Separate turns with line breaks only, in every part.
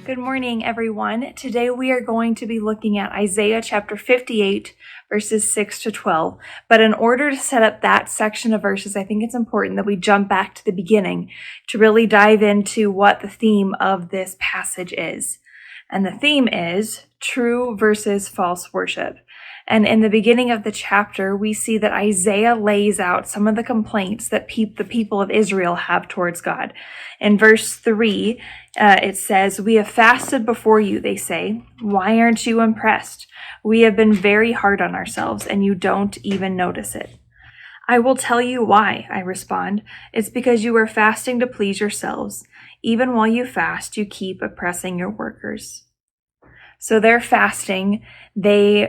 Good morning, everyone. Today we are going to be looking at Isaiah chapter 58, verses 6 to 12. But in order to set up that section of verses, I think it's important that we jump back to the beginning to really dive into what the theme of this passage is. And the theme is true versus false worship. And in the beginning of the chapter, we see that Isaiah lays out some of the complaints that the people of Israel have towards God. In verse 3, it says, "We have fasted before you," they say. "Why aren't you impressed? We have been very hard on ourselves, and you don't even notice it." "I will tell you why," I respond. "It's because you are fasting to please yourselves. Even while you fast, you keep oppressing your workers." So they're fasting,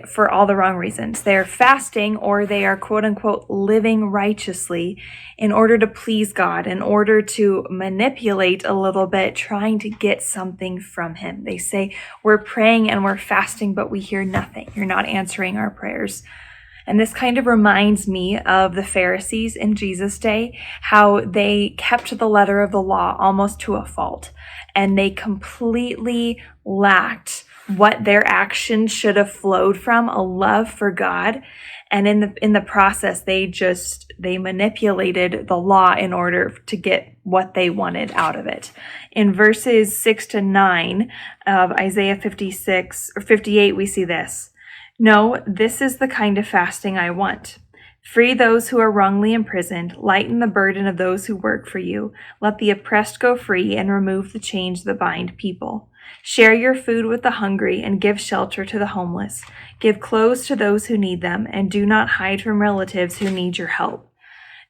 for all the wrong reasons. They're fasting, or they are quote unquote living righteously in order to please God, in order to manipulate a little bit, trying to get something from Him. They say, "We're praying and we're fasting, but we hear nothing. You're not answering our prayers." And this kind of reminds me of the Pharisees in Jesus' day, how they kept the letter of the law almost to a fault, and they completely lacked what their actions should have flowed from, a love for God. And in the process, they manipulated the law in order to get what they wanted out of it. In verses 6 to 9 of Isaiah 56 or 58, we see this. "No, this is the kind of fasting I want. Free those who are wrongly imprisoned, lighten the burden of those who work for you, let the oppressed go free, and remove the chains that bind people. Share your food with the hungry and give shelter to the homeless. Give clothes to those who need them, and do not hide from relatives who need your help.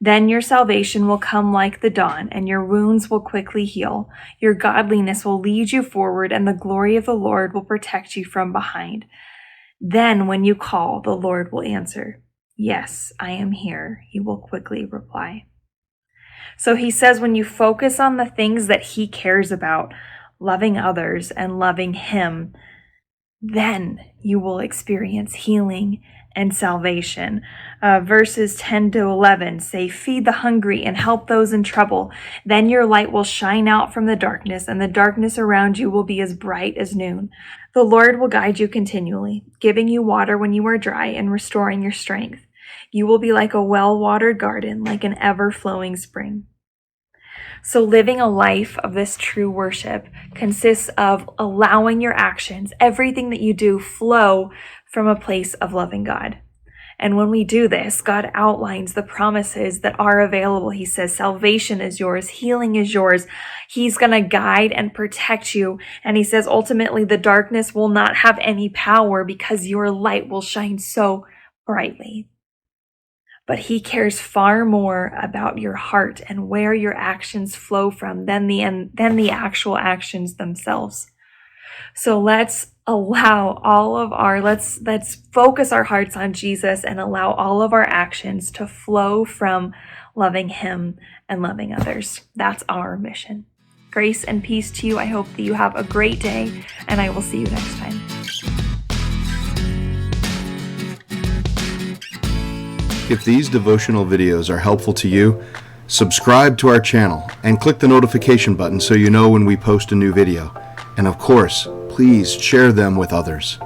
Then your salvation will come like the dawn, and your wounds will quickly heal. Your godliness will lead you forward, and the glory of the Lord will protect you from behind. Then when you call, the Lord will answer. Yes, I am here," He will quickly reply. So He says when you focus on the things that He cares about, loving others and loving Him, then you will experience healing and salvation. Verses 10 to 11 say, "Feed the hungry and help those in trouble. Then your light will shine out from the darkness, and the darkness around you will be as bright as noon. The Lord will guide you continually, giving you water when you are dry and restoring your strength. You will be like a well-watered garden, like an ever-flowing spring." So living a life of this true worship consists of allowing your actions, everything that you do, flow from a place of loving God. And when we do this, God outlines the promises that are available. He says, salvation is yours, healing is yours. He's going to guide and protect you. And He says, ultimately, the darkness will not have any power because your light will shine so brightly. But He cares far more about your heart and where your actions flow from than the actual actions themselves. So let's focus our hearts on Jesus and allow all of our actions to flow from loving Him and loving others. That's our mission. Grace and peace to you. I hope that you have a great day, and I will see you next time.
If these devotional videos are helpful to you, subscribe to our channel and click the notification button so you know when we post a new video. And of course, please share them with others.